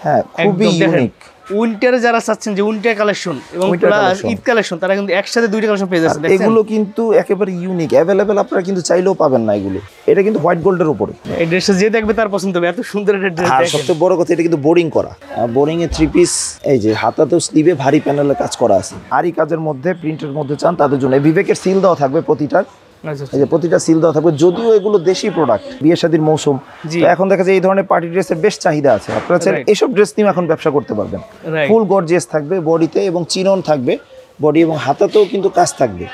হ্যাঁ খুবই ইউনিক। উইন্টারে যারা চাচ্ছেন যে উইন্টার কালেকশন এবং ঈদ কালেকশন, তারা কিন্তু একসাথে দুইটা কালেকশন পেয়ে যাচ্ছেন। এগুলো কিন্তু একেবারে ইউনিক, অ্যাভেলেবেল, আপনারা কিন্তু চাইলেও পাবেন না এগুলো। এটা কিন্তু হোয়াইট গোল্ডের উপরে। এই ড্রেসটা যে দেখবে তার পছন্দ হবে, এত সুন্দর একটা ড্রেস। আর সবচেয়ে বড় কথা, এটা কিন্তু বোরিং করা, বোরিং এ 3 পিস। এই যে হাতাতেও স্লিভে ভারী প্যানেলের কাজ করা আছে। আরই কাজের মধ্যে, প্রিন্টের মধ্যে চান তাদের জন্য বিবেকের সিল দেওয়া থাকবে প্রতিটার। এই যে প্রতিটা সিল দেওয়া থাকবে। যদিও এগুলো দেশি প্রোডাক্ট, বিয়ে শাদীর মৌসুম, তো এখন দেখা যায় এই ধরনের পার্টি ড্রেসের বেশ চাহিদা আছে। আপনারা চাইলে এসব ড্রেস নিয়ে এখন ব্যবসা করতে পারবেন। ফুল গর্জিয়াস থাকবে বডিতে এবং চিনন থাকবে বডি এবং হাতাতেও কিন্তু কাজ থাকবে,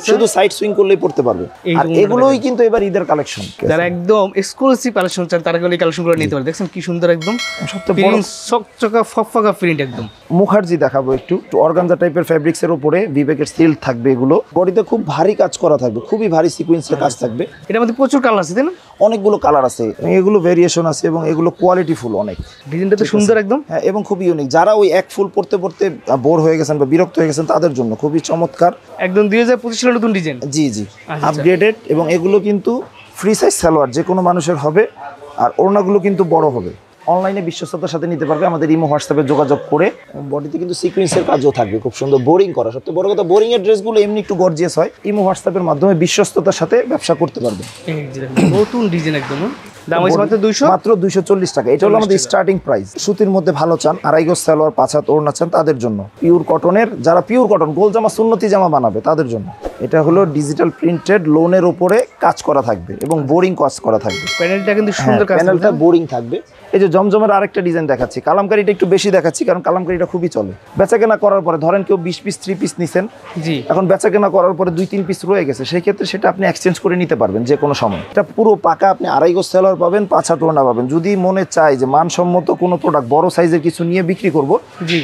শুধু সাইড সুইং করলেই পড়তে পারবে। আর এগুলোই কিন্তু এবার ঈদের কালেকশন। যারা একদম এক্সক্লুসিভ কালেকশন চান তারা এই কালেকশনগুলো নিতে পারে। দেখছেন কি সুন্দর, একদম সবচেয়ে বড় চকচকা ফকফকা প্রিন্ট একদম। মুখার্জি দেখাবো একটু, অর্গানজা টাইপের ফেব্রিক্স এর উপরে বিবেকের সিল থাকবে। এগুলো বডিতে খুব ভারী কাজ করা থাকবে, খুবই ভারী সিকোয়েন্সের কাজ থাকবে। এটার মধ্যে প্রচুর কালার আছে, তাই না? অনেকগুলো কালার আছে, এগুলো ভেরিয়েশন আছে এবং এগুলো কোয়ালিটি ফুল অনেক। ডিজাইনটা তো সুন্দর একদম। হ্যাঁ, এবং খুবই ইউনিক। যারা ওই এক ফুল পড়তে পড়তে বোর হয়ে গেছেন বা বিরক্ত হয়ে গেছেন তাদের জন্য খুবই চমৎকার, একদম 2025 সালের নতুন ডিজাইন। জি জি, আপগ্রেডেড। এবং এগুলো কিন্তু ফ্রি সাইজ সালোয়ার যে কোনো মানুষের হবে। আর ওড়নাগুলো কিন্তু বড় হবে। অনলাইনে বিশ্বস্ততার সাথে নিতে পারবে আমাদের ইমো হোয়াটসঅ্যাপে যোগাযোগ করে। বডিতে কিন্তু সিকোয়েন্সের কাজও থাকবে, খুব সুন্দর বোরিং করা। সবচেয়ে বড় কথা, বোরিং এর ড্রেসগুলো এমনি একটু গর্জিয়াস হয়, ইমো হোয়াটসঅ্যাপের মাধ্যমে বিশ্বস্ততার সাথে ব্যবসা করতে পারবে। নতুন ডিজাইন একদম। দাম হইছে মাত্র 240 টাকা। এটা হলো আমাদের স্টার্টিং প্রাইস। সুতির মধ্যে ভালো চান, আড়াই গজ সালোয়ার, 5 হাত ওড়না চান তাদের জন্য। পিওর কটনের, যারা পিওর কটন গোল জামা সুন্নতি জামা বানাবে তাদের জন্য। এটা হলো ডিজিটাল প্রিন্টেড লোনের উপরে কাজ করা থাকবে এবং বোরিং কাজ করা থাকবে। প্যানেলটা কিন্তু সুন্দর কাজ, প্যানেলটা বোরিং থাকবে। এই যে জমজমের আরেকটা ডিজাইন দেখাচ্ছি, কালামকারীটা একটু বেশি দেখাচ্ছি কারণ কালামকারীটা খুবই চলে। বেচাকেনা করার পরে ধরেন কেউ 20 পিস 3 পিস নিছেন, জি, এখন বেচাকেনা করার পরে 2-3 পিস রয়ে গেছে, সেই ক্ষেত্রে সেটা আপনি এক্সচেঞ্জ করে নিতে পারবেন যে কোনো সময়। এটা পুরো পাকা, আপনি আড়াই গজ সালোয়ার পাবেন, 5 হাত ওড়না পাবেন। যদি মনে চায় যে মানসম্মত কোনো প্রোডাক্ট, বড় সাইজের কিছু নিয়ে বিক্রি করব,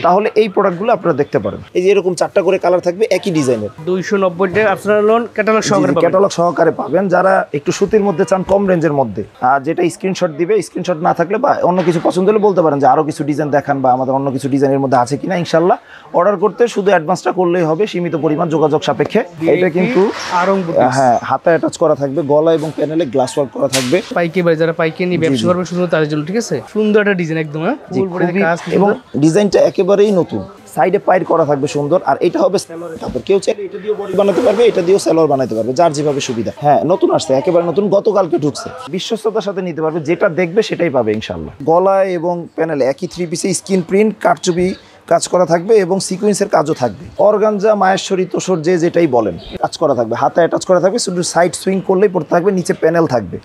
তাহলে এই প্রোডাক্টগুলো আপনারা দেখতে পারেন। এই যে এরকম 4টা করে কালার থাকবে একই ডিজাইনের। 290 টাকা আপনারা লোন ক্যাটালগ সহকারে পাবেন। ক্যাটালগ সহকারে পাবেন। যারা একটু সুতির মধ্যে চান, কম রেঞ্জের মধ্যে, আর যেটা স্ক্রিনশট দিবে, স্ক্রিনশট না থাকলে বা অন্য কিছু পছন্দ হলে বলতে পারেন যে আরো কিছু ডিজাইন দেখান বা আমাদের অন্য কিছু ডিজাইনের মধ্যে আছে কিনা। ইনশাআল্লাহ অর্ডার করতে শুধু অ্যাডভান্সটা করলেই হবে, সীমিত পরিমাণ যোগাযোগ সাপেক্ষে। এটা কিন্তু হ্যাঁ হাতে অ্যাটাচ করা থাকবে, গলা এবং প্যানেলে গ্লাস ওয়ার্ক করা থাকবে। পাইকারি বাজার, যারা পাইকারি নিয়ে ব্যবসা করবে শুধু তাদের জন্য, ঠিক আছে? সুন্দর একটা ডিজাইন একদম। ফুল বডিতে কাজ এবং ডিজাইনটা একেবারেই নতুন। সাইডে পাইর করা থাকবে সুন্দর। আর এটা হবে সালোয়ারের কাপড়। কেউ চাইলে এটা দিয়েও বডি বানাতে পারবে, এটা দিয়েও সালোয়ার বানাতে পারবে, যার যেভাবে সুবিধা। হ্যাঁ, নতুন আসছে, একেবারে নতুন, গতকালকে ঢুকছে। বিশ্বস্ততার সাথে নিতে পারবে, যেটা দেখবে সেটাই পাবে ইনশাআল্লাহ। গলায় এবং প্যানেলে একই 3 পিসে স্কিন প্রিন্ট, কারচুপি কাজ করা থাকবে এবং সিকোয়েন্সের কাজও থাকবে। অর্গানজা, মায়েশ্বরী, তোসর, যে যেটাই বলেন কাজ করা থাকবে। হাতে অ্যাটাচ করা থাকবে, শুধু সাইড সুইং করলেই পড়তে থাকবে। নিচে প্যানেল থাকবে,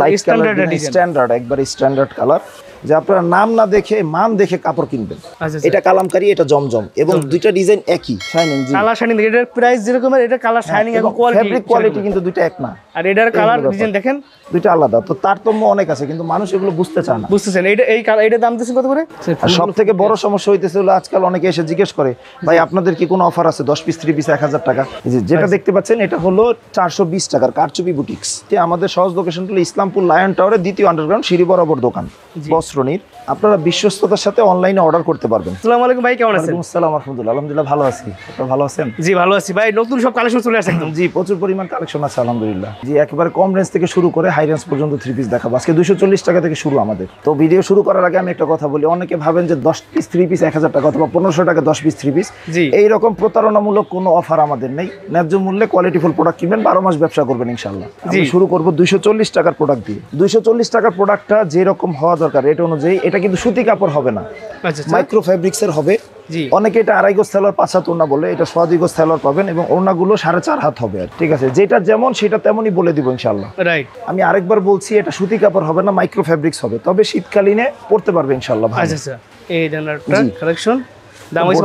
লাইট কালার, স্ট্যান্ডার্ড, একবারে স্ট্যান্ডার্ড কালার, যে আপনারা নাম না দেখে মান দেখে কাপড় কিনবেন। এটা কালামকারী, এটা জমজম, এবং দুইটা ডিজাইন একই, শাইনিং। কালার শাইনিং, এটার প্রাইস যেরকম, এটা কালার শাইনিং এবং ফেব্রিক কোয়ালিটি কিন্তু দুইটা এক না। আর এটার কালার ডিজাইন দেখেন দুইটা আলাদা। তো তারতম্য অনেক আছে, কিন্তু মানুষ এগুলো বুঝতে চায় না। বুঝতেছেন? এই কালার, এটা দাম দিচ্ছেন কত করে? আর সবথেকে বড় সমস্যা হইতেছে হলো আজকাল অনেকে এসে জিজ্ঞেস করে, ভাই আপনাদের কি কোনো অফার আছে? 10 পিস 3 পিস 1000 টাকা। যেটা দেখতে পাচ্ছেন এটা হলো 420 টাকার কারচুপি বুটিক্স। আমাদের সহজ লোকেশন হলো ইসলামপুর লায়ন টাওয়ারের 2য় আন্ডারগ্রাউন্ড সিঁড়ি বরাবর দোকান, বস্ত্রনীর। আপনারা বিশ্বস্ততার সাথে অনলাইনে অর্ডার করতে পারবেন। আসসালামু আলাইকুম ভাই, কেমন আছেন? আসসালামু আলাইকুম, আলহামদুলিল্লাহ ভালো আছি। আপনারা ভালো আছেন? জি ভালো আছি ভাই। নতুন সব কালেকশন চলে আসছে একদম। জি, প্রচুর পরিমাণ কালেকশন আছে আলহামদুলিল্লাহ। জি, একেবারে কম রেঞ্জ থেকে শুরু করে হাই রেঞ্জ পর্যন্ত 3 পিস দেখাবো আজকে। 240 টাকা থেকে শুরু আমাদের। তো ভিডিও শুরু করার আগে আমি একটা কথা বলি, অনেকে ভাবেন যে 10 পিস 3 পিস 1000 টাকা অথবা 1500 টাকা 10 পিস 3 পিস, এইরকম প্রতারণামূলক কোনো অফার আমাদের নেই। ন্যায্য মূল্যে কোয়ালিটিফুল প্রোডাক্ট কিনবেন, 12 মাস ব্যবসা করবেন ইনশাআল্লাহ। আমি শুরু করব 240 টাকার প্রোডাক্ট দিয়ে। 240 টাকার প্রোডাক্টটা যেরকম হওয়া দরকার রেট অনুযায়ী, এটা কিন্তু সুতি কাপড় হবে না, মাইক্রো ফেব্রিক্সের হবে। অনেকে এটা আড়াই গজ সালোয়ার 5 হাত ওড়না বলে, এটা 2.5 গজ সালোয়ার পাবেন এবং ওড়নাগুলো 4.5 হাত হবে। আর ঠিক আছে, যেটা যেমন সেটা তেমনই বলে দিব ইনশাআল্লাহ। রাইট। আমি আরেকবার বলছি, এটা সুতি কাপড় হবে না, মাইক্রো ফেব্রিক্স হবে, তবে শীতকালীনে পড়তে পারবে ইনশাআল্লাহ। আচ্ছা, এই ধরনের কালেকশন দাম হইছে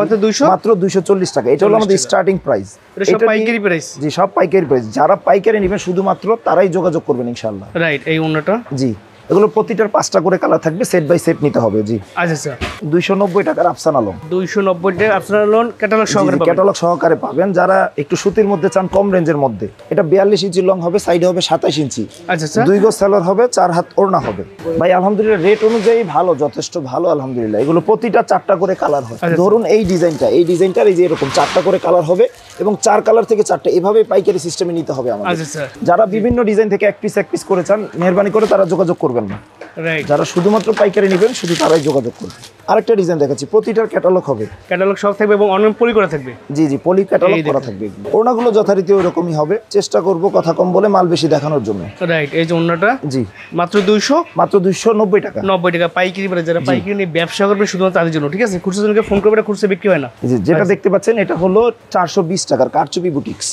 মাত্র 240 টাকা। এটা হলো আমাদের স্টার্টিং প্রাইস। এটা সব পাইকারি প্রাইস। জি, সব পাইকারি প্রাইস। যারা পাইকারি নেবেন শুধুমাত্র তারাই যোগাযোগ করবেন ইনশাআল্লাহ। রাইট। এই ওন্নাটা, জি, এগুলো প্রতিটার 5টা করে কালার থাকবে, সেট বাই সেট নিতে হবে। জি আচ্ছা। 290 টাকার আফসানা লোন। 290 টাকা আফসানা লোন ক্যাটালগ সহকারে পাবেন। ক্যাটালগ সহকারে পাবেন। যারা একটু সুতির মধ্যে চান, কম রেঞ্জের মধ্যে, এটা 42 ইঞ্চি লং হবে, সাইডে হবে 27 ইঞ্চি। আচ্ছা। 2 গজ সালোয়ার হবে, 4 হাত ওড়না হবে। ভাই আলহামদুলিল্লাহ রেট অনুযায়ী ভালো, যথেষ্ট ভালো আলহামদুলিল্লাহ। এগুলো প্রতিটা 4টা করে কালার হয়। ধরুন এই ডিজাইনটার এই যে এরকম 4টা করে কালার হবে এবং 4 কালার থেকে 4টা, এভাবে পাইকারি সিস্টেমে নিতে হবে আমাদের। আচ্ছা। যারা বিভিন্ন ডিজাইন থেকে এক পিস করে চান, মেহেরবানি করে তারা যোগাযোগ করবেন না। যারা শুধুমাত্র পাইকারি নেবেন শুধু তারাই যোগাযোগ করবেন। আরেকটা ডিজাইন দেখাচ্ছি, প্রতিটার ক্যাটালগ হবে। ক্যাটালগ সব থাকবে এবং অনলাইন পলি করা থাকবে। জি জি, পলি ক্যাটালগ এই করা দেখুন। থাকবে। ওড়নাগুলো যথারীতি ওইরকমই হবে, চেষ্টা করব কথা কম বলে মাল বেশি দেখানোর জন্য। রাইট, এই যে ওন্নাটা জি, মাত্র 290 মাত্র 290 টাকা। টাকা পাইকারি বাজারে, যারা পাইকারি নিয়ে ব্যবসা করবে শুধুমাত্র তাদের জন্য, ঠিক আছে? খুচরা জনকে ফোন করবে, এটা খুচরা বিক্রি হয় না। জি, যেটা দেখতে পাচ্ছেন এটা হলো 420 টাকার কারচুপি বুটিক্স।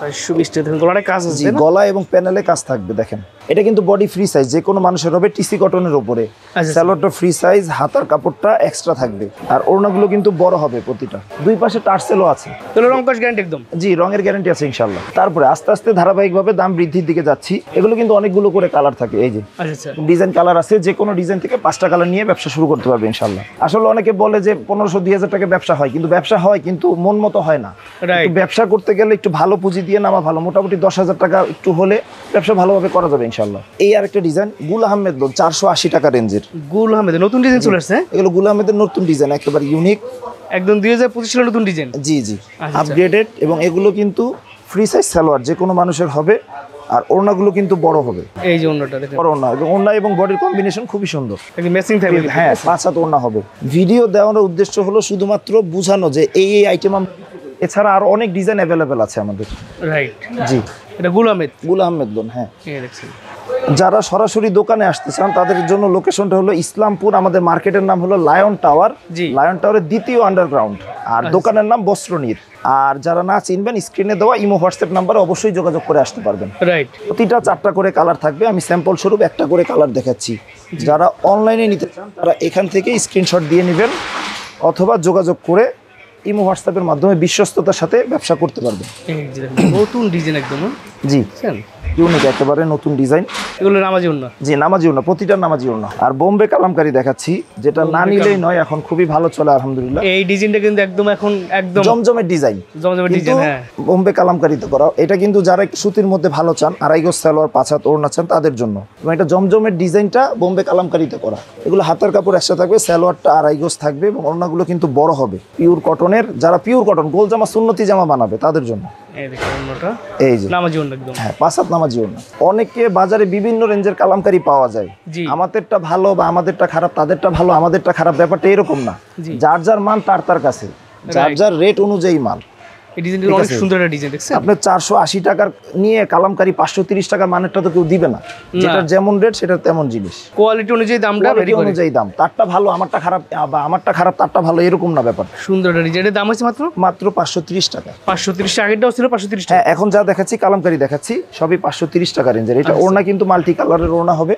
420 টাকা দেখুন, গলায় কাজ আছে জি, না? গলা এবং প্যানেলে কাজ থাকবে। দেখেন এটা কিন্তু বডি ফ্রি সাইজ, যে কোনো মানুষের হবে, টিসি কটনের উপরে। আচ্ছা। স্যালোয়ারটা ফ্রি সাইজ, হাতার কাপড়টা এক্সট্রা থাকবে, আর ওড়নাগুলো কিন্তু বড় হবে প্রতিটা। দুই পাশে টার্সেলও আছে। তাহলে রং কস গ্যারান্টি একদম। জি, রঙের গ্যারান্টি আছে ইনশাল্লাহ। তারপরে আস্তে আস্তে ধারাবাহিকভাবে দাম বৃদ্ধির দিকে যাচ্ছি। এগুলো কিন্তু অনেকগুলো করে কালার থাকে। এই যে আচ্ছা আচ্ছা, ডিজাইন কালার আছে, যে কোনো ডিজাইন থেকে 5টা কালার নিয়ে ব্যবসা শুরু করতে পারবে ইনশাল্লাহ। আসলে অনেকে বলে যে 1500-2000 টাকা ব্যবসা হয়, কিন্তু ব্যবসা হয় কিন্তু মন মতো হয় না। Right. একটু ব্যবসা করতে গেলে একটু ভালো পুঁজি দিয়ে নামা ভালো। মোটামুটি 10,000 টাকা একটু হলে ব্যবসা ভালোভাবে করা যাবে ইনশাল্লাহ। এই আরেকটা ডিজাইন গুল আহমেদ লোন, 480 টাকা রেঞ্জের। গুল আহমেদ নতুন ডিজাইন চলে আসছে, এগুলো গুল আহমেদের নতুন ডিজাইন, একেবারে ইউনিক, একদম 2025 সালের নতুন ডিজাইন। জি জি, আচ্ছা। আপগ্রেডেড। এবং এগুলো কিন্তু ফ্রি সাইজ সালোয়ার, যে কোনো মানুষের হবে। আর ওড়নাগুলো কিন্তু বড় হবে, এই যে ওন্নাটা দেখেন, বড় ওড়না, এবং ওড়না এবং বডির কম্বিনেশন খুবই সুন্দর। একদম ম্যাচিং থাকবে। হ্যাঁ, 5 হাত ওড়না হবে। ভিডিও দেওয়ার উদ্দেশ্য হলো শুধুমাত্র বোঝানো যে এই আইটেম। এছাড়া আরো অনেক ডিজাইন অ্যাভেলেবেল আছে আমাদের। রাইট, জি, এটা গুল আহমেদ। গুল আহমেদ লোন। হ্যাঁ, এই দেখছেন, যারা সরাসরি দোকানে আসতে চান তাদের জন্য লোকেশনটা হলো ইসলামপুর। আমাদের মার্কেটের নাম হলো লায়ন টাওয়ার। জি। লায়ন টাওয়ারের দ্বিতীয় আন্ডারগ্রাউন্ড। আর দোকানের নাম বস্ত্রনীর। আর যারা না চিনবেন, স্ক্রিনে দেওয়া ইমো হোয়াটসঅ্যাপ নাম্বারে অবশ্যই যোগাযোগ করে আসতে পারবেন। রাইট, প্রতিটা 4টা করে কালার থাকবে। আমি স্যাম্পল স্বরূপ একটা করে কালার দেখাচ্ছি। যারা অনলাইনে নিতে চান তারা এখান থেকে স্ক্রিনশট দিয়ে নেবেন, অথবা যোগাযোগ করে ইমো হোয়াটসঅ্যাপের মাধ্যমে বিশ্বস্ততার সাথে ব্যবসা করতে পারবেন। এই যে দেখেন, নতুন ডিজাইন একদম, জি, বুঝছেন? ইউনিক, একেবারে নতুন ডিজাইন। এগুলো নামাজি ওন্না। জি, নামাজি ওড়না, প্রতিটা নামাজি ওড়না। আর বোম্বে কালামকারী দেখাচ্ছি, যেটা না নিলেই নয়, এখন খুবই ভালো চলে আলহামদুলিল্লাহ। এই ডিজাইনটা কিন্তু একদম এখন একদম জমজমের ডিজাইন, জমজমের কিন্তু ডিজাইন। হ্যাঁ, বোম্বে কালামকারীতে করা। এটা কিন্তু যারা একটু সুতির মধ্যে ভালো চান, আড়াই গজ সালোয়ার, 5 হাত ওড়না চান, তাদের জন্য। এবং এটা জমজমের ডিজাইনটা বোম্বে কালামকারীতে করা। এগুলো হাতার কাপড় একসাথে থাকবে, সালোয়ারটা আড়াই গজ থাকবে, এবং ওড়নাগুলো কিন্তু বড় হবে। পিওর কটনের, যারা পিওর কটন গোল জামা, সুন্নতি জামা বানাবে তাদের জন্য। এই দেখেন ওন্নাটা, এই যে নামাজি ওন্না একদম। হ্যাঁ, 5 হাত নামাজি ওড়না। অনেকে বাজারে বিভিন্ন রেঞ্জের কালামকারী পাওয়া যায়। জি। আমাদেরটা ভালো বা আমাদেরটা খারাপ, তাদেরটা ভালো আমাদেরটা খারাপ, ব্যাপারটা এরকম না। জি। যার যার মান তার তার কাছে, যার Right. যার রেট অনুযায়ী মাল। এই ডিজাইনটা অনেক সুন্দর একটা ডিজাইন, দেখছেন? আপনার 480 টাকার নিয়ে কালামকারী 530 টাকার মানেরটা তো কেউ দিবে না। যেটার যেমন রেট সেটার তেমন জিনিস, কোয়ালিটি অনুযায়ী দামটা ভ্যারি কোয়ালিটি করে। অনুযায়ী দাম। তারটা ভালো আমারটা খারাপ, বা আমারটা খারাপ তারটা ভালো, এরকম না ব্যাপার। সুন্দর একটা ডিজাইন, দাম হচ্ছে মাত্র মাত্র 530 টাকা। 530 টাকা। আগেরটাও ছিল 530 টাকা। হ্যাঁ, এখন যা দেখাচ্ছি কালামকারী দেখাচ্ছি, সবই 530 টাকা রেঞ্জের। এটা ওড়না কিন্তু মাল্টি কালারের ওড়না হবে।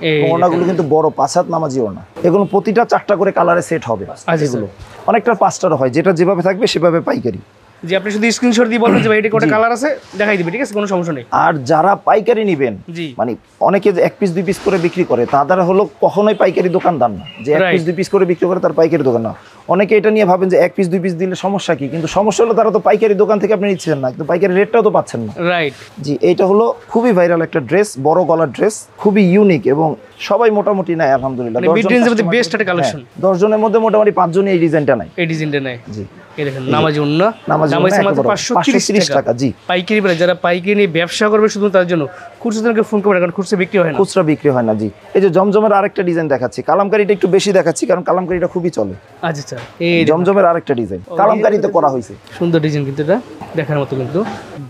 এই ওড়নাগুলো কিন্তু বড় 5 হাত নামাজি ওড়না। এগুলো প্রতিটা 4টা করে কালারে সেট হবে। এগুলো অনেকটা 5টারও হয়, যেটা যেভাবে থাকবে সেভাবে পাইকারি। যে আপনি শুধু স্ক্রিনশট দিয়ে বলবেন যে ভাই এটা কোটা কালার আছে, দেখাই দিবে, ঠিক আছে? কোনো সমস্যা নেই। আর যারা পাইকারি নেবেন, জি। মানে অনেকে যে 1 পিস 2 পিস করে বিক্রি করে, তারা হলো কখনোই পাইকারি দোকানদার না। যে 1 Right. পিস 2 পিস করে বিক্রি করে তার পাইকারি দোকান না। অনেকে এটা নিয়ে ভাবেন যে 1 পিস 2 পিস দিলে সমস্যা কি, কিন্তু সমস্যা হলো তারা তো পাইকারি দোকান থেকে আপনি নিচ্ছেন না, কিন্তু পাইকারি রেটটাও তো পাচ্ছেন না। রাইট, জি, এইটা হলো খুবই ভাইরাল একটা ড্রেস, বড় গলার ড্রেস, খুবই ইউনিক, এবং সবাই মোটামুটি নেয় আলহামদুলিল্লাহ। মানে mid range এর মধ্যে best একটা collection। 10 জনের মধ্যে মোটামুটি 5 জনই এই ডিজাইনটা নাই। এই ডিজাইনটা নেই। জি, এই দেখেন, নামাজি ওন্না, নামাজি দাম ওড়না হচ্ছে মাত্র একেবারে 530 টাকা। জি, পাইকারি বাজারে, যারা পাইকারি নিয়ে ব্যবসা করবে শুধু তার জন্য। খুচরা জনকে ফোন করবে, কারণ খুচরা বিক্রি হয় না। খুচরা বিক্রি হয় না। জি, এই যে জমজমের আরেকটা ডিজাইন দেখাচ্ছি। কালামকারীটা একটু বেশি দেখাচ্ছি কারণ কালামকারীটা খুবই চলে। আচ্ছা আচ্ছা, এই দেখুন, জমজমের আরেকটা ডিজাইন কালামকারীতে করা হয়েছে। সুন্দর ডিজাইন কিন্তু এটা দেখার মতো কিন্তু।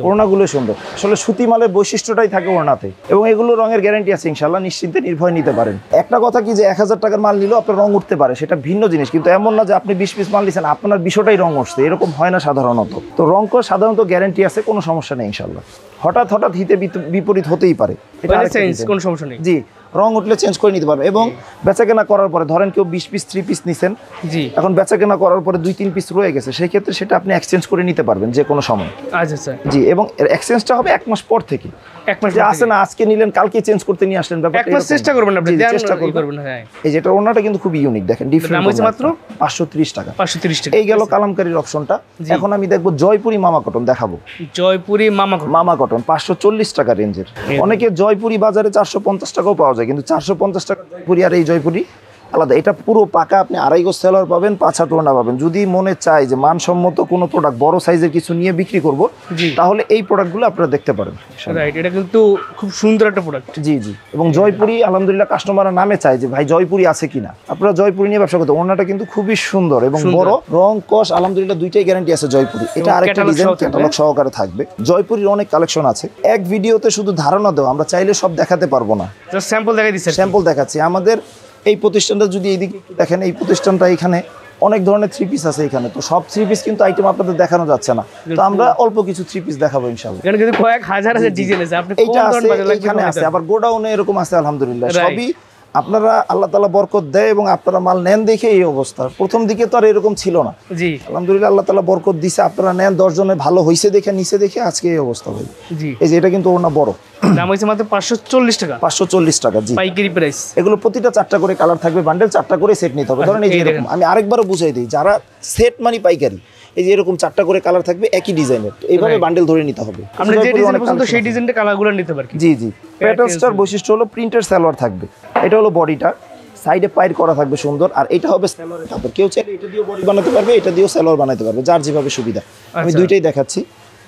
ওড়নাগুলো সুন্দর। আসলে সুতি মালের বৈশিষ্ট্যটাই থাকে ওড়নাতে, এবং এগুলো রঙের গ্যারান্টি আছে ইনশাআল্লাহ, নিশ্চিন্তে নির্ভয় নিতে পারেন। একটা কথা কি, যে 1000 টাকার মাল নিলেও আপনার রং উঠতে পারে, সেটা ভিন্ন জিনিস। কিন্তু এমন না যে আপনি 20 পিস মাল নিছেন আপনার 20টাই রং উঠছে, এরকম হয় না সাধারণত। তো রং কর সাধারণত গ্যারান্টি আছে, কোনো সমস্যা নেই ইনশাআল্লাহ। হঠাৎ হঠাৎ হিতে বিপরীত হতেই পারে, এটা আরেকটা চেঞ্জ, design। কোনো সমস্যা নেই। জি, রং উঠলে চেঞ্জ করে নিতে পারবেন। এবং বেচাকেনা করার পরে ধরেন কেউ 20 পিস 3 পিস নিছেন, জি, এখন বেচাকেনা করার পরে 2-3 পিস রয়ে গেছে, সেই ক্ষেত্রে সেটা আপনি এক্সচেঞ্জ করে নিতে পারবেন যে কোনো সময়। আচ্ছা আচ্ছা, জি, এবং এক্সচেঞ্জটা হবে 1 মাস পর থেকে। 1 মাস যে আছে না, আজকে নিলেন কালকে চেঞ্জ করতে নিয়ে আসলেন, 1 ব্যাপারটা মাস এরকম চেষ্টা না। করবেন আপনি, জি, দেন চেষ্টা ই করবেন। করবেন। হ্যাঁ, এই যেটা ওনাটা কিন্তু খুব ইউনিক, দেখেন ডিফারেন্ট। দাম হচ্ছে মাত্র 530 টাকা। 530 টাকা। এই গেল কালামকারীর অপশনটা। জি। এখন আমি দেখবো জয়পুরি মামা কটন দেখাবো। জয়পুরি মামা কটন। মামা কটন 540 টাকা রেঞ্জের। অনেকে জয়পুরি বাজারে 450 টাকাও পাওয়া যায়, কিন্তু 450 টাকা জয়পুরি আর এই জয়পুরি আলাদা। এটা পুরো পাকা আপনি আড়াই গজ সেলোয়ার পাবেন, 5 হাত ওড়না পাবেন। যদি মনে চায় যে মানসম্মত কোনো প্রোডাক্ট বড় সাইজের কিছু নিয়ে বিক্রি করব, তাহলে এই প্রোডাক্টগুলো আপনারা দেখতে পারেন। রাইট, এটা কিন্তু খুব সুন্দর একটা প্রোডাক্ট। জি জি। এবং জয়পুরি আলহামদুলিল্লাহ কাস্টমাররা নামে চায় যে ভাই জয়পুরি আছে কিনা, আপনারা জয়পুরি নিয়ে ব্যবসা করতে। ওড়নাটা কিন্তু খুবই সুন্দর এবং বড়, রং কস আলহামদুলিল্লাহ দুইটাই গ্যারান্টি আছে জয়পুরি। এটা আরেকটা ডিজাইন ক্যাটালগ সহকারে থাকবে। জয়পুরির অনেক কালেকশন আছে, এক ভিডিওতে শুধু ধারণা দেওয়া, আমরা চাইলে সব দেখাতে পারবো না, জাস্ট স্যাম্পল দেখাই দিচ্ছি। স্যাম্পল দেখাচ্ছি। আমাদের এই প্রতিষ্ঠানটা যদি এইদিকে একটু দেখেন, এই প্রতিষ্ঠানটা এখানে অনেক ধরনের 3 পিস আছে এখানে। তো সব 3 পিস কিন্তু আইটেম আপনাদের দেখানো যাচ্ছে না, তো আমরা অল্প কিছু 3 পিস দেখাবো ইনশাআল্লাহ। এখানে কিন্তু কয়েক হাজার ডিজাইন আছে, আপনি এইটা আছে, এখানে আছে, আবার গোডাউনে এরকম আছে আলহামদুলিল্লাহ। সবই আপনারা আল্লাহ তাআলা বরকত দেয় এবং আপনারা মাল নেন দেখে এই অবস্থা। প্রথম দিকে তো আর এরকম ছিল না, জি আলহামদুলিল্লাহ আল্লাহ তাআলা বরকত দিছে। আপনারা নেন 10 জনে ভালো হইছে দেখে নিচে দেখে আজকে এই অবস্থা ভাই। জি, এই যে এটা কিন্তু ওড়না বড়, দাম হইছে মাত্র 540 টাকা, 540 টাকা। জি, পাইকারি প্রাইস। এগুলো প্রতিটা 4টা করে কালার থাকবে, বান্ডেল 4টা করে সেট নিতে হবে। ধরেন এই যে এরকম, আমি আরেকবারও বুঝাই দিই, যারা সেট মানে পাইকারি, এই যে এরকম 4টা করে কালার থাকবে একই ডিজাইনের, তো এইভাবে বান্ডেল ধরে নিতে হবে। আমরা যে ডিজাইন পছন্দ সেই ডিজাইনটা কালারগুলো নিতে পারি। জি জি। প্যাটেলসটার বৈশিষ্ট্য হলো প্রিন্টের সালোয়ার থাকবে। এটা হলো বডিটা, সাইডে পাইর করা থাকবে সুন্দর, আর এটা হবে সালোয়ারের কাপড়। কেউ চাইলে এটা দিয়েও বডি বানাতে পারবে, এটা দিয়েও সালোয়ার বানাতে পারবে, যার যেভাবে সুবিধা। আমি দুইটাই দেখাচ্ছি।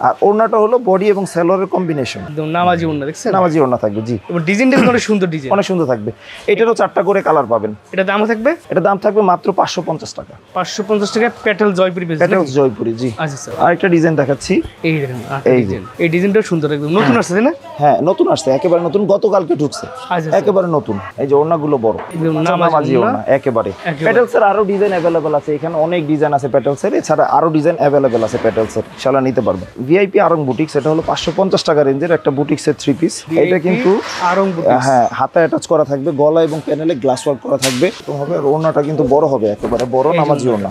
আর ওড়নাটা হলো বডি এবং সালোয়ারের কম্বিনেশন, একদম নামাজি ওড়না, দেখছেন নামাজি ওড়না থাকবে। জি, এবং ডিজাইনটা কিন্তু অনেক সুন্দর ডিজাইন, অনেক সুন্দর থাকবে। এটারও 4টা করে কালার পাবেন। এটা দাম থাকবে, এটা দাম থাকবে মাত্র 550 টাকা। 550 টাকা প্যাটেল জয়পুরি পেজ। প্যাটেলস জয়পুরি। জি, আচ্ছা স্যার, আরেকটা ডিজাইন দেখাচ্ছি। এই দেখেন এই ডিজাইনটা সুন্দর, একদম নতুন আসছে তাই না? হ্যাঁ, নতুন আসছে, একেবারে নতুন, গতকালকে ঢুকছে, আচ্ছা একেবারে নতুন। এই যে ওড়নাগুলো বড়, একদম নামাজি ওড়না একেবারে। প্যাটেলসের আরো ডিজাইন अवेलेबल আছে, এখানে অনেক ডিজাইন আছে প্যাটেলসের, এছাড়া আরো ডিজাইন अवेलेबल আছে প্যাটেলসের, ইনশাআল্লাহ নিতে পারবেন। ভিআইপি আরং বুটিক, সেটা হলো 550 টাকা রেঞ্জের একটা বুটিক্সের 3 পিস। এটা কিন্তু আরং বুটিক্স, হ্যাঁ, হাতে অ্যাটাচ করা থাকবে, গলা এবং প্যানেলে গ্লাস ওয়ার্ক করা থাকবে। তো হবে ওড়নাটা কিন্তু বড় হবে, একেবারে বড় নামাজি ওড়না।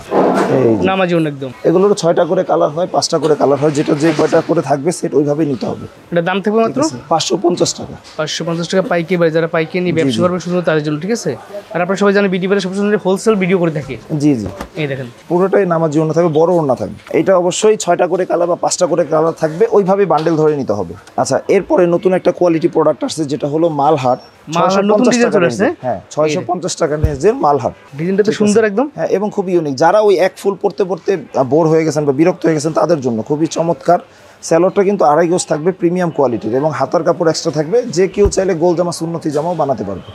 এই যে নামাজি ওড়না একদম। এগুলোর 6টা করে কালার হয়, 5টা করে কালার হয়, যেটা যে কয়টা করে থাকবে সেট ওইভাবেই নিতে হবে। এটা দাম থাকবে মাত্র 550 টাকা। 550 টাকা পাইকারি বাজারে, যারা পাইকারি নিয়ে ব্যবসা করবে শুধু তাদের জন্য, ঠিক আছে? আর আপনারা সবাই জানেন বিডি বাজারে সবসময় হোলসেল ভিডিও করে থাকে। জি জি। এই দেখেন পুরোটাই নামাজি ওড়না থাকবে, বড় ওড়না থাকবে। এটা অবশ্যই 6টা করে কালার বা 5টা করে কালার থাকবে, ওইভাবে বান্ডেল ধরে নিতে হবে। আচ্ছা, এরপরে নতুন একটা কোয়ালিটি প্রোডাক্ট আসছে, যেটা হলো মালহার। নতুন ডিজাইন চলে আসছে। হ্যাঁ, 650 টাকা রেঞ্জের মালহার। ডিজাইনটা তো সুন্দর একদম। হ্যাঁ, এবং খুবই ইউনিক। যারা ওই এক ফুল পড়তে পড়তে বোর হয়ে গেছেন বা বিরক্ত হয়ে গেছেন, তাদের জন্য খুবই চমৎকার। স্যালোয়ারটা কিন্তু আড়াই গজ থাকবে, প্রিমিয়াম কোয়ালিটির, এবং হাতার কাপড় এক্সট্রা থাকবে। যে কেউ চাইলে গোল জামা, সুন্নতি জামাও বানাতে পারবে।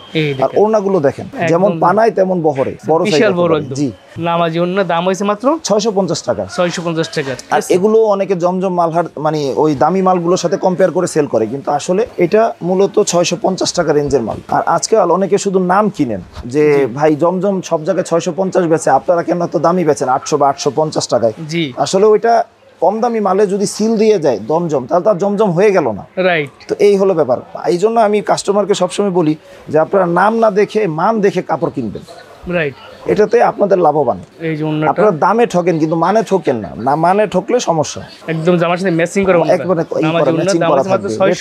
আর ওড়নাগুলো দেখেন, যেমন পানায় তেমন বহরে, বড় বিশাল বড় একদম। জি, নামাজি ওড়না দাম হইছে মাত্র 650 টাকা। 650 টাকা। আর এগুলো অনেকে জমজম মালহার মানে ওই দামি মালগুলোর সাথে কম্পেয়ার করে সেল করে, কিন্তু আসলে এটা মূলত 650 টাকা রেঞ্জের মাল। আর আজকাল অনেকে শুধু নাম কিনেন যে ভাই জমজম সব জায়গায় 650 বেচে, আপনারা কেন তো দামি বেচেন 800 বা 850 টাকায়। জি, আসলে ওইটা কম দামি মালে যদি সিল দিয়ে যায় জমজম, তাহলে তার জমজম হয়ে গেল না। রাইট। তো এই হলো ব্যাপার। এই জন্য আমি কাস্টমারকে সবসময় বলি যে আপনারা নাম না দেখে মান দেখে কাপড় কিনবেন, রাইট। এটাতে আপনাদের লাভবান। এই যে ওড়নাটা আপনারা দামে ঠকেন কিন্তু মানে ঠকেন না, না মানে ঠকলে সমস্যা। একদম জামার সাথে ম্যাচিং করে একবারে নামাজি ওড়না দাম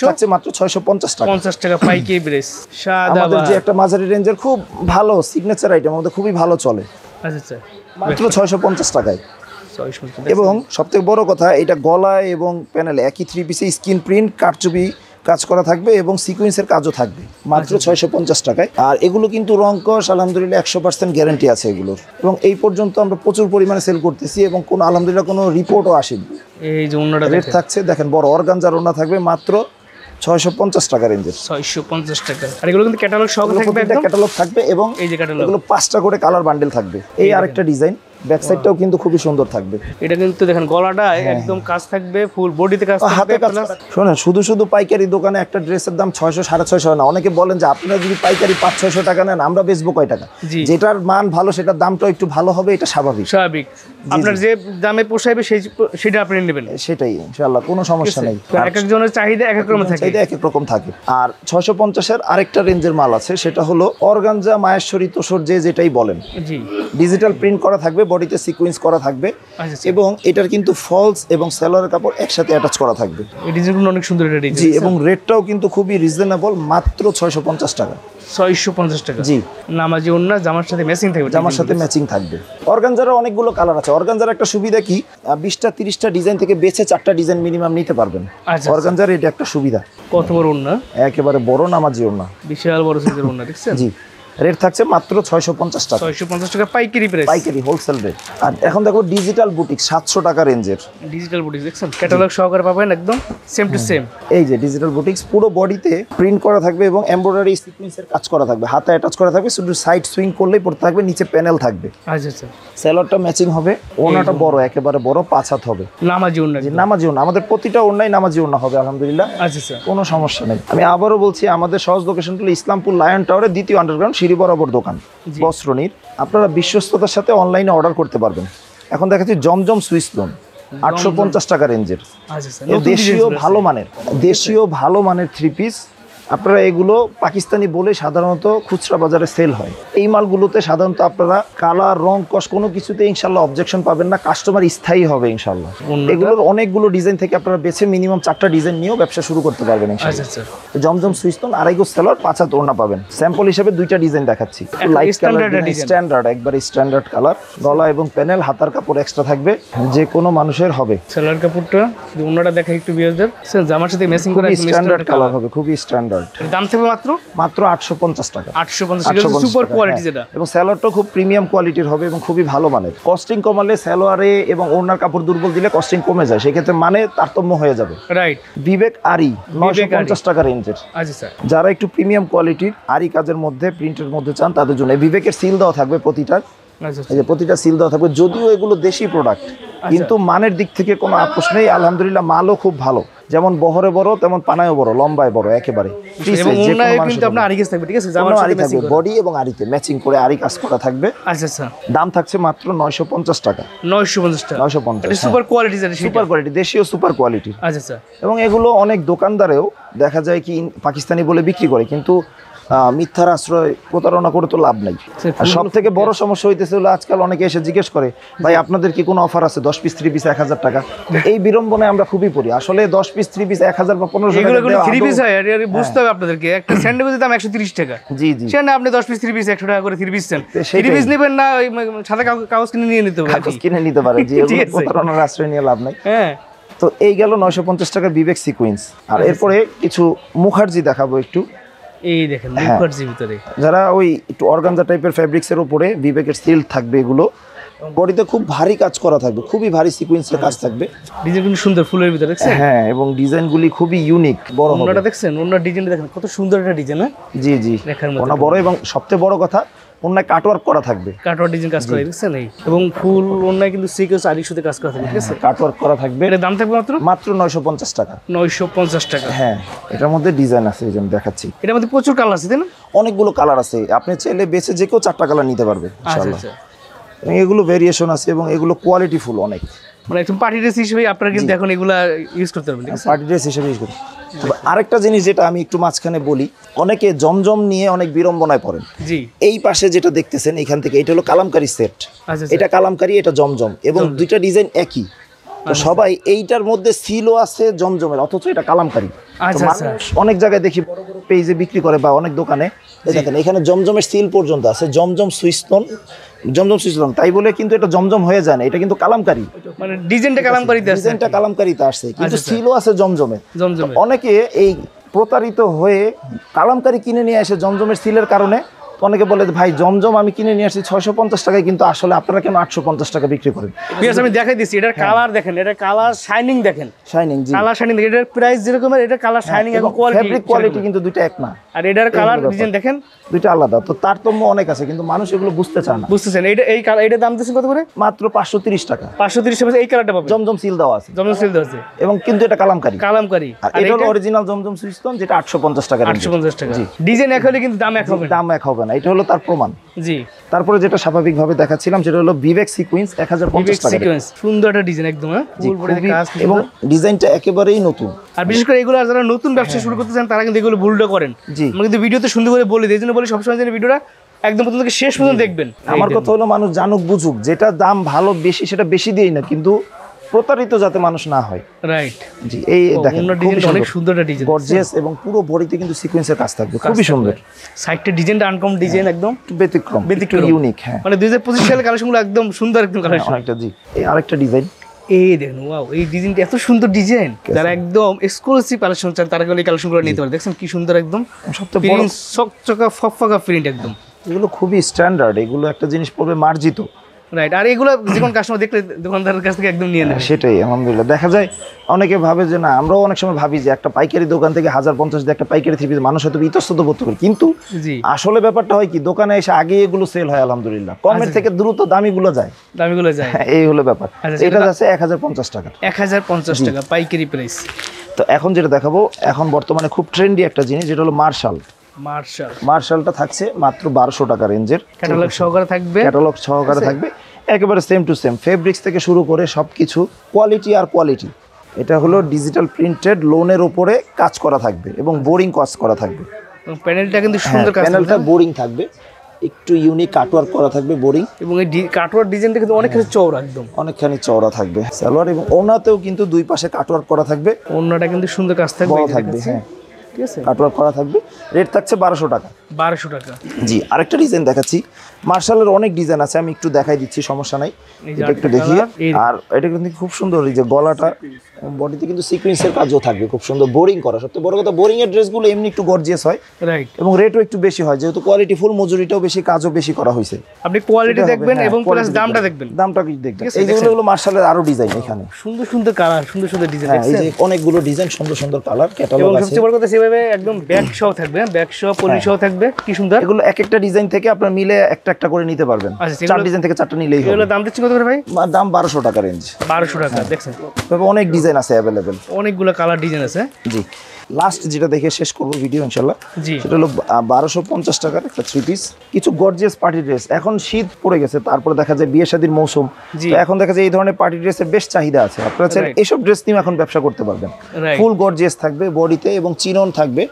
হইছে মাত্র 650 টাকা। 50 টাকা পাইকারি প্রাইস। সাদা আমাদের যে একটা মাঝারি রেঞ্জের খুব ভালো সিগনেচার আইটেম, আমাদের খুবই ভালো চলে, আচ্ছা আচ্ছা, মাত্র 650 টাকায়। 650। এবং সবথেকে বড় কথা, এটা গলায় এবং প্যানেলে একই 3 পিসে স্ক্রিন প্রিন্ট কারচুপি কাজ করা থাকবে এবং সিকোয়েন্সের কাজও থাকবে, মাত্র 650 টাকায়। আর এগুলো কিন্তু রংকশ আলহামদুলিল্লাহ 100% গ্যারান্টি আছে এগুলোর, এবং এই পর্যন্ত আমরা প্রচুর পরিমাণে সেল করতেছি এবং কোনো আলহামদুলিল্লাহ কোনো রিপোর্টও আসেনি। এই যে ওড়নাটা রেট থাকছে দেখেন, বড় অর্গানজার ওড়না থাকবে মাত্র 650 টাকা রেঞ্জের। 650 টাকা। আর এগুলো কিন্তু ক্যাটালগ সহ থাকবে একদম। ক্যাটালগ থাকবে এবং এই যে ক্যাটালগ, এগুলো 5টা করে কালার বান্ডেল থাকবে। এই আরেকটা ডিজাইন, ব্যাক সাইডটাও কিন্তু খুবই সুন্দর থাকবে। এটা কিন্তু দেখেন গলাটা একদম কাজ থাকবে, ফুল বডিতে কাজ থাকবে, হাতে কাজ। শোনেন, শুধু শুধু পাইকারি দোকানে একটা ড্রেসের দাম 600 650 না। অনেকে বলেন যে আপনারা যদি পাইকারি 500-600 টাকা নেন, আমরা বেচবো কয় টাকা? যেটার মান ভালো সেটার দামটাও একটু ভালো হবে, এটা স্বাভাবিক। আপনার যে দামে পোষাইবে সেটা আপনি নেবেন, সেটাই ইনশাআল্লাহ, কোনো সমস্যা নেই। এক একজনের চাহিদা এক এক রকম থাকে, চাহিদা এক এক রকম থাকে। আর 650 এর আরেকটা রেঞ্জের মাল আছে, সেটা হলো অর্গানজা, মায়েশ্বরী, তোসর, যে যেটাই বলেন। জি, ডিজিটাল প্রিন্ট করা থাকবে, বডিতে সিকোয়েন্স করা থাকবে, এবং এটার কিন্তু ফলস এবং সালোয়ারের কাপড় একসাথে অ্যাটাচ করা থাকবে। এই ডিজাইনগুলো অনেক সুন্দর একটা ডিজাইন। জি, এবং রেটটাও কিন্তু খুবই রিজনেবল, মাত্র 650 টাকা। 650 টাকা। জি, নামাজি ওড়না জামার সাথে ম্যাচিং থাকবে, জামার সাথে ম্যাচিং থাকবে। অর্গানজার অনেকগুলো কালার আছে। অর্গানজার একটা সুবিধা কি, 20টা 30টা ডিজাইন থেকে বেছে 4টা ডিজাইন মিনিমাম নিতে পারবেন। অর্গানজার এটা একটা সুবিধা। কত বড় ওড়না, একেবারে বড় নামাজি ওড়না, বিশাল বড় সাইজের ওড়না, দেখছেন? জি। রেট থাকছে মাত্র 650 টাকা, 650 টাকা পাইকারি প্রাইস, পাইকারি হোলসেল রেট। আর এখন দেখো ডিজিটাল বুটিক 700 টাকা রেঞ্জের, ডিজিটাল বুটিক দেখছেন ক্যাটালগ সহকারে পাবেন একদম সেম টু সেম। এই যে ডিজিটাল বুটিক্স পুরো বডিতে প্রিন্ট করা থাকবে এবং এমব্রয়ডারি সিকোয়েন্সের কাজ করা থাকবে, হাতে অ্যাটাচ করা থাকবে, শুধু সাইড সুইং করলেই পড়তে থাকবে, নিচে প্যানেল থাকবে। আচ্ছা আচ্ছা, সেলরটা ম্যাচিং হবে, ওড়নাটা বড়, একেবারে বড় 5 হাত হবে, নামাজি ওন্না যে নামাজি ওড়না, আমাদের প্রতিটা ওড়নাই নামাজি ওড়না হবে আলহামদুলিল্লাহ, আচ্ছা আচ্ছা, কোনো সমস্যা নেই। আমি আবারও বলছি আমাদের সহজ লোকেশন হলো ইসলামপুর লায়ন টাওয়ারের দ্বিতীয় আন্ডারগ্রাউন্ড সিঁড়ি বরাবর দোকান বস্ত্রনীর। আপনারা বিশ্বস্ততার সাথে অনলাইনে অর্ডার করতে পারবেন। এখন দেখাচ্ছি জমজম সুইস লোন 850 টাকা রেঞ্জের, আচ্ছা আচ্ছা, দেশীয় ভালো মানের 3 পিস। আপনারা এগুলো পাকিস্তানি বলে সাধারণত খুচরা বাজারে সেল হয়। এই মালগুলোতে সাধারণত আপনারা কালার, রং, কস কোনো কিছুতে ইনশাল্লাহ অবজেকশন পাবেন না, কাস্টমার স্থায়ী হবে ইনশাল্লাহ। এগুলোর অনেকগুলো ডিজাইন থেকে আপনারা বেছে মিনিমাম 4টা ডিজাইন নিয়েও ব্যবসা শুরু করতে পারবেন আচ্ছা ইনশাল্লাহ। আচ্ছা, জমজম সুইস্তন 2.5 গজ সেলর 5 হাত ওড়না পাবেন। স্যাম্পল হিসেবে 2টা ডিজাইন দেখাচ্ছি, লাইট কালার, স্ট্যান্ডার্ড, একবারে স্ট্যান্ডার্ড কালার, গলা এবং প্যানেল, হাতার কাপড় এক্সট্রা থাকবে, যে কোনো মানুষের হবে। সেলার কাপড়টা ওন্নাটা দেখা একটু বিয়ারদের জামার সাথে ম্যাচিং করে একদম স্ট্যান্ডার্ড কালার হবে, খুবই স্ট্যান্ডার্ড। দাম থাকবে মাত্র 850 টাকা, 850 সুপার কোয়ালিটি যেটা, এবং স্যালোয়ারটা খুব প্রিমিয়াম কোয়ালিটির হবে এবং খুবই ভালো মানের। কস্টিং কমালে স্যালোয়ারে এবং ওড়নার কাপড় দুর্বল দিলে কস্টিং কমে যায়, সেক্ষেত্রে মানে তারতম্য হয়ে যাবে। রাইট, বিবেক আরি 950 টাকা রেঞ্জের। আচ্ছা স্যার, যারা একটু প্রিমিয়াম কোয়ালিটির আরি কাজের মধ্যে প্রিন্টের মধ্যে চান তাদের জন্য বিবেকের সিল দেওয়া থাকবে প্রতিটার, আচ্ছা এই যে প্রতিটা সিল দেওয়া থাকবে। যদিও এগুলো দেশি প্রোডাক্ট, কিন্তু মানের দিক থেকে কোনো আপোষ নেই আলহামদুলিল্লাহ, মালও খুব ভালো, যেমন বহরে বড় তেমন পানায়ও বড়, লম্বায় বড়, একেবারে এবং ওন্নায় কিন্তু আপনার আরি কাজ থাকবে, ঠিক আছে, জামার সাথে ম্যাচিং করে বডি এবং আরিতে ম্যাচিং করে আরি কাজ করা থাকবে। আচ্ছা আচ্ছা, দাম থাকছে মাত্র 950 টাকা, 950 টাকা, 950, এটা সুপার কোয়ালিটি যেটা সুপার কোয়ালিটি, দেশীয় সুপার কোয়ালিটি। আচ্ছা আচ্ছা, এবং এগুলো অনেক দোকানদারেও দেখা যায় কি পাকিস্তানি বলে বিক্রি করে, কিন্তু মিথ্যার আশ্রয় প্রতারণা করে তো লাভ নাই। আর সব থেকে বড় সমস্যা হইতেছে হলো আজকাল অনেকে এসে জিজ্ঞেস করে, ভাই আপনাদের কি কোনো অফার আছে 10 পিস 3 পিস 1000 টাকা? এই বিড়ম্বনায় আমরা খুবই পড়ি। আসলে 10 পিস 3 পিস 1000 বা 1500 টাকা এগুলো 3 পিস হয়, আর বুঝতে হবে আপনাদেরকে, একটা স্যান্ডউইচের দাম 130 টাকা। জি জি, সেটা আপনি 10 পিস 3 পিস 100 টাকা করে 3 পিস চান, 3 পিস নেবেন না, ওই সাদা কাগজ কিনে নিয়ে নিতে হবে, কাগজ কিনে নিতে পারে, যে এগুলো প্রতারণার আশ্রয় নিয়ে লাভ নাই। হ্যাঁ, তো এই গেল 950 টাকার বিবেক সিকোয়েন্স। আর এরপরে কিছু মুখার্জি দেখাবো একটু। এই দেখেন মুখার্জির ভিতরে যারা ওই একটু অর্গানজা টাইপের ফ্যাব্রিক্স এর উপরে বিবেকের সিল থাকবে, এগুলো বডিতে খুব ভারী কাজ করা থাকবে, খুবই ভারী সিকোয়েন্সের কাজ থাকবে। ডিজাইন কিন্তু সুন্দর ফুলের ভিতরে দেখছেন, হ্যাঁ, এবং ডিজাইনগুলি খুবই ইউনিক, বড় হবে। ওন্নাটা দেখছেন, ওন্নার ডিজাইনটা দেখেন কত সুন্দর একটা ডিজাইন। হ্যাঁ জি জি, দেখার মতো ওনা বড়, এবং সবচেয়ে বড় কথা ওনায় কাটওয়ার্ক করা থাকবে, কাটওয়ার্ক ডিজাইন কাজ করা দেখছেন এই, এবং ফুল ওন্নায় কিন্তু সিকোয়েন্স আরি সাথে কাজ করা থাকবে, ঠিক আছে, কাটওয়ার্ক করা থাকবে। এর দাম থাকবে মাত্র 950 টাকা, 950 টাকা। হ্যাঁ, এটার মধ্যে ডিজাইন আছে, এই যে আমি দেখাচ্ছি। এটার মধ্যে প্রচুর কালার আছে, তাই না? অনেকগুলো কালার আছে, আপনি চাইলে বেছে যে কেউ 4টা কালার নিতে পারবে আচ্ছা ইনশাআল্লাহ। আচ্ছা, এবং এগুলো ভেরিয়েশন আছে এবং এগুলো কোয়ালিটি ফুল অনেক, মানে একদম পার্টি ড্রেস হিসেবে আপনারা কিন্তু এখন এগুলা ইউজ করতে পারবেন, ঠিক আছে। পার্টি ড্রেস হিসেবে ইউজ করি। আরেকটা জিনিস যেটা আমি একটু মাঝখানে বলি, অনেকে জমজম নিয়ে অনেক বিড়ম্বনায় পড়েন। জি, এই পাশে যেটা দেখতেছেন এখান থেকে, এটা হলো কালামকারী সেট, আচ্ছা এটা কালামকারী, এটা জমজম, এবং দুইটা ডিজাইন একই। তো সবাই এইটার মধ্যে সিলও আছে জমজমের, অথচ এটা কালামকারী। আচ্ছা তো আচ্ছা, মানুষ অনেক জায়গায় দেখি বড় বড় পেজে বিক্রি করে বা অনেক দোকানে, এই দেখেন এখানে জমজমের সিল পর্যন্ত আছে, জমজম সুইস্তন, জমজম সুইস্তন, তাই বলে কিন্তু এটা জমজম হয়ে যায় না, এটা কিন্তু কালামকারী, মানে ডিজাইনটা কালামকারীতে আছে, ডিজাইনটা কালামকারীতে আসছে, কিন্তু সিলও আছে জমজমেে। জমজমে অনেকে এই প্রতারিত হয়ে কালামকারী কিনে নিয়ে আসে জমজমের সিলের কারণে। তো অনেকে বলে ভাই জমজম আমি কিনে নিয়ে আসছি 650 টাকায়, কিন্তু আসলে আপনারা কেন 850 টাকা বিক্রি করেন? বিকজ আমি দেখাই দিচ্ছি, এটার কালার দেখেন, এটা কালার শাইনিং দেখেন, শাইনিং, জি, কালার শাইনিং দেখেন, এটার প্রাইস যেরকম এটা কালার শাইনিং এবং ফ্যাব্রিক কোয়ালিটি কিন্তু দুইটা এক না, আর এটার কালার ডিজাইন দেখেন দুইটা আলাদা। তো তারতম্য অনেক আছে, কিন্তু মানুষ এগুলো বুঝতে চায় না। বুঝতেছেন, এটা এই কালার, এটার দাম দিচ্ছেন কত করে? মাত্র 530 টাকা, 530 টাকা এই কালারটা পাবেন, জমজম সিল দেওয়া আছে, জমজম সিল দেওয়া আছে, এবং কিন্তু এটা কালামকারী, কালামকারী। আর এটা হলো অরিজিনাল জমজম সুইস্তন, যেটা 850 টাকা, 850 টাকা। ডিজাইন এক হলে কিন্তু দাম এক হবে না, দাম এক হবে না, এটা হলো তার প্রমাণ। জি, তারপরে যেটা স্বাভাবিকভাবে দেখাচ্ছিলাম সেটা হলো বিবেক সিকোয়েন্স 1050 টাকা, সিকোয়েন্স সুন্দর একটা ডিজাইন একদম, হ্যাঁ ফুল বডিতে কাজ, এবং ডিজাইনটা একেবারেই নতুন। আর বিশেষ করে এগুলো যারা নতুন ব্যবসা শুরু করতে চান তারা কিন্তু এগুলো ভুলটা করেন। জি, আমরা কিন্তু ভিডিওতে সুন্দর করে বলে দিই, এই জন্য বলি সবসময় যেন ভিডিওটা একদম প্রথম থেকে শেষ পর্যন্ত দেখবেন। আমার কথা হলো মানুষ জানুক বুঝুক, যেটা দাম ভালো বেশি সেটা বেশি দিই না, কিন্তু প্রতারিত যাতে মানুষ না হয়। রাইট, জি, এই দেখেন ডিজাইনটা অনেক সুন্দর একটা ডিজাইন, গর্জিয়াস, এবং পুরো বডিতে কিন্তু সিকোয়েন্সের কাজ থাকবে, খুবই সুন্দর। সাইডটা ডিজাইনটা আনকমন ডিজাইন, একদম ব্যতিক্রম, ইউনিক। হ্যাঁ, মানে 2025 সালের কালেকশনগুলো একদম সুন্দর, একদম কালেকশন অনেকটা। জি, এই আরেকটা ডিজাইন, এই দেখেন, ওয়াও, এই ডিজাইনটা এত সুন্দর ডিজাইন, যারা একদম এক্সক্লুসিভ কালেকশন চান তারা এই কালেকশনগুলো নিতে পারে। দেখছেন কি সুন্দর, একদম সবচেয়ে বড় চকচকা ফকফকা প্রিন্ট, একদম এগুলো খুবই স্ট্যান্ডার্ড, এগুলো একটা জিনিস পড়বে মার্জিত। রাইট, আর এগুলো যখন কাস্টমার দেখলে দোকানদারের কাছ থেকে একদম নিয়ে নেবে। সেটাই আলহামদুলিল্লাহ। দেখা যায় অনেকে ভাবে যে না, আমরাও অনেক সময় ভাবি যে একটা পাইকারি দোকান থেকে 1050 দিয়ে একটা পাইকারি থ্রি পিস মানুষ হয়তো ইতস্তত বোধ করে, কিন্তু জি, আসলে ব্যাপারটা হয় কি, দোকানে এসে আগে এগুলো সেল হয় আলহামদুলিল্লাহ, কমের থেকে দ্রুত দামিগুলো যায়। দামিগুলো যায়। এই হলো ব্যাপার। আচ্ছা, এটা যাচ্ছে 1050 টাকা, 1050 টাকা পাইকারি প্রাইস। তো এখন যেটা দেখাবো, এখন বর্তমানে খুব ট্রেন্ডি একটা জিনিস, যেটা হলো মার্শাল। মার্শালটা থাকছে মাত্র 1200 টাকা রেঞ্জের, ক্যাটালগ সহকারে থাকবে, ক্যাটালগ সহকারে থাকবে, একেবারে সেম টু সেম ফেব্রিক্স থেকে শুরু করে সবকিছু কোয়ালিটি আর কোয়ালিটি। এটা হলো ডিজিটাল প্রিন্টেড লোনের উপরে কাজ করা থাকবে এবং বোরিং কাজ করা থাকবে। প্যানেলটা কিন্তু সুন্দর কাজ, প্যানেলটা বোরিং থাকবে, একটু ইউনিক কাটওয়ার্ক করা থাকবে, বোরিং, এবং এই কাটওয়ার্ক ডিজাইনটা কিন্তু অনেক কিছু চওড়া, একদম অনেকখানি চওড়া থাকবে সালোয়ার, এবং ওনাতেও কিন্তু দুই পাশে কাটওয়ার্ক করা থাকবে, ওন্নাটা কিন্তু সুন্দর কাজ থাকবে, বড় এই যে থাকবে, দেখাচ্ছি। হ্যাঁ ঠিক আছে, কাটওয়ার্ক করা থাকবে। রেট থাকছে 1200 টাকা। 1200 টাকা। জি, আরেকটা ডিজাইন দেখাচ্ছি। মার্শালের অনেক ডিজাইন আছে, আমি একটু দেখাই দিচ্ছি, সমস্যা নাই। এই যে এটা একটু আরেকটা দেখি। colour, এই আর এটা কিন্তু খুব সুন্দর, এই যে গলাটা, বডিতে কিন্তু সিকোয়েন্সের কাজও থাকবে, খুব সুন্দর বোরিং করা। সবচেয়ে বড় কথা, বোরিং এর ড্রেসগুলো এমনি একটু গর্জিয়াস হয়, রাইট, এবং রেটও একটু বেশি হয়, যেহেতু কোয়ালিটি ফুল, মজুরিটাও বেশি, কাজও বেশি করা হয়েছে। আপনি কোয়ালিটি এটা হবে, দেখবেন হ্যাঁ, এবং প্লাস quality দামটা দেখবেন। দেখবেন। দামটা কি দেখবেন। ঠিক আছে, এই যেগুলো হলো মার্শালের আরো ডিজাইন এখানে, সুন্দর সুন্দর কালার, সুন্দর সুন্দর ডিজাইন হ্যাঁ, এই দেখছেন। যে অনেকগুলো ডিজাইন, সুন্দর সুন্দর কালার, ক্যাটালগ এবং আছে। সবচেয়ে বড় কথা, সেভাবে একদম ব্যাক সহ থাকবে, ব্যাক সহ পলি সহ থাকবে, কি সুন্দর। এগুলো এক একটা ডিজাইন থেকে আপনার মিলে একটা একটা করে নিতে পারবেন। আচ্ছা, 4 ডিজাইন থেকে 4টা নিলেই হবে। এগুলো দাম দিচ্ছি কত করে ভাই? দাম 1200 টাকা রেঞ্জ। 1200 টাকা। দেখছেন তবে অনেক ডিজাইন আছে অ্যাভেলেবেল। অনেকগুলো কালার ডিজাইন আছে। জি, লাস্ট যেটা দেখে শেষ করবো ভিডিও ইনশাল্লাহ, জি, সেটা হলো 1250 টাকার একটা থ্রি পিস, কিছু গর্জিয়াস পার্টি ড্রেস। এখন শীত পড়ে গেছে, তারপরে দেখা যায় বিয়ে শাদীর মৌসুম, জি। তো এখন দেখা যায় এই ধরনের পার্টি ড্রেসের বেশ চাহিদা আছে। আপনারা চাইলে Right. এইসব ড্রেস নিয়ে এখন ব্যবসা করতে পারবেন। Right. ফুল গর্জিয়াস থাকবে বডিতে, এবং চিনন থাকবে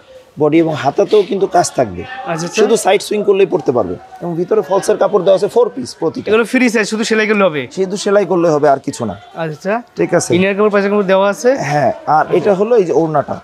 বডি এবং হাতাতেও কিন্তু কাজ থাকবে, আচ্ছা, শুধু সাইড সুইং করলেই পড়তে পারবে। এবং ভিতরে ফলসের কাপড় দেওয়া আছে 4 পিস প্রতিটা, এগুলো ফ্রি সাইজ, শুধু সেলাই করলে হবে। শুধু সেলাই করলে হবে, আর কিছু না। আচ্ছা, ঠিক আছে, ইনার কাপড় পায়জামা কাপড় দেওয়া আছে। হ্যাঁ। আর এটা হলো এই যে ওড়নাটা,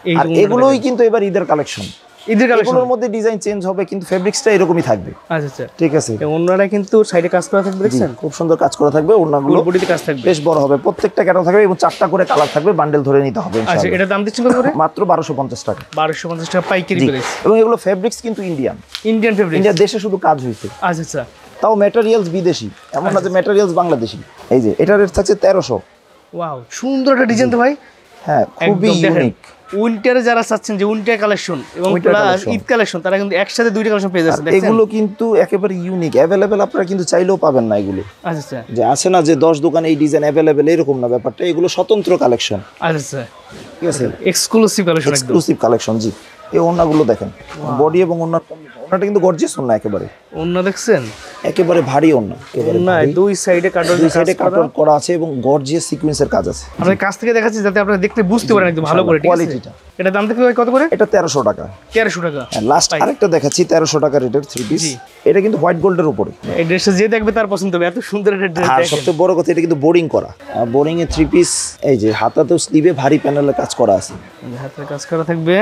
এই আর ওড়নাটা এগুলোই কিন্তু এবার ঈদের কালেকশন। ঈদের কালেকশন। এগুলোর মধ্যে ডিজাইন চেঞ্জ হবে, কিন্তু ফেব্রিক্সটা এরকমই থাকবে। আচ্ছা আচ্ছা, ঠিক আছে, অন্যরা কিন্তু সাইডে কাজ করা থাকবে, জি, দেখছেন খুব সুন্দর কাজ করা থাকবে। ওড়নাগুলো ফুল বডিতে কাজ থাকবে। বেশ বড় হবে, প্রত্যেকটা ক্যাটালগ থাকবে, এবং 4টা করে কালার থাকবে, বান্ডেল ধরে নিতে হবে আচ্ছা, ইনশাআল্লাহ। এটা দাম দিচ্ছেন কত করে? মাত্র 1250 টাকা। 1250 টাকা পাইকারি জি, প্রাইস। এবং এগুলো ফেব্রিক্স কিন্তু ইন্ডিয়ান, ইন্ডিয়ান ফেব্রিক। ইন্ডিয়া দেশে শুধু কাজ হয়েছে, আচ্ছা আচ্ছা, তাও ম্যাটেরিয়ালস বিদেশি, এমন না যে ম্যাটেরিয়ালস বাংলাদেশি। এই যে এটার রেট থাকছে 1300। ওয়াও, সুন্দর একটা ডিজাইন তো ভাই। হ্যাঁ, খুবই একদম দেখেন, ইউনিক। উইন্টারে যারা চাচ্ছেন যে উইন্টার কালেকশন এবং Winter plus collection। Eid collection, তারা কিন্তু একসাথে দুইটা কালেকশন পেয়ে যাচ্ছে, দেখছেন। এগুলো কিন্তু একেবারে ইউনিক, অ্যাভেলেবেল, আপনারা কিন্তু চাইলেও পাবেন না এগুলো। আচ্ছা আচ্ছা, যে আছে না যে 10 দোকানে এই ডিজাইন অ্যাভেলেবেল, এরকম না ব্যাপারটা। এগুলো স্বতন্ত্র কালেকশন, আচ্ছা আচ্ছা, ঠিক আছে, এক্সক্লুসিভ কালেকশন একদম। Exclusive collection. জি, এই ওড়নাগুলো দেখেন, বডি এবং ওড়নাটা কিন্তু গর্জিয়াস ওড়না, একেবারে অন্য দেখছেন, একেবারে ভারী ওড়না, একেবারে না ভারী। দুই সাইডে কাটর, দুই সাইডে কাটওয়ার্ক করা আছে, এবং গর্জিয়াস সিকোয়েন্সের কাজ আছে। আপনার কাছ থেকে দেখাচ্ছি যাতে আপনারা দেখতে বুঝতে পারেন একদম ভালো করে, ঠিক আছে। কোয়ালিটিটা, এটা দাম থেকে কত করে? এটা 1300 টাকা। 1300 টাকা। লাস্ট আরেকটা দেখাচ্ছি 1300 টাকা রেটের থ্রি পিস। জি। এটা কিন্তু হোয়াইট গোল্ডের উপরে, এই ড্রেসটা যে দেখবে তার পছন্দ হবে, এত সুন্দর একটা ড্রেস। আর সবচেয়ে বড় কথা, এটা কিন্তু বোরিং করা। বোরিং এ থ্রি পিস, এই যে হাতাতেও স্লিভে ভারী প্যানেলের কাজ করা আছে, হাতের কাজ করা থাকবে।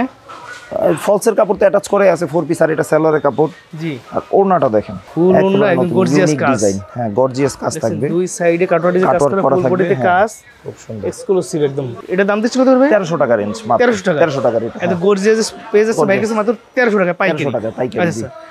ফলসের কাপড় তো অ্যাটাচ করে আছে 4 পিস, আর এটা সালোয়ারের কাপড়। জি, আর ওড়নাটা দেখেন, ফুল ওড়না, একদম গর্জিয়াস কাজ। ডিজাইন, হ্যাঁ, গর্জিয়াস কাজ থাকবে, দুই সাইডে কাটওয়ার ডিজাইন কাজ কাটওয়ার্ক করা, করা ফুল থাকবে, বডিতে হ্যাঁ। কাজ, খুব সুন্দর। এক্সক্লুসিভ একদম। এটা দাম দিচ্ছি কত করে ভাই? 1300 টাকা রেঞ্জ, মাত্র 1300 টাকা। 1300 টাকা রেট। এত গর্জিয়াস পেজ আছে ভাই কাছে, মাত্র 1300 টাকা পাইকারি। 1300 টাকা পাইকারি, আচ্ছা জি। আচ্ছা।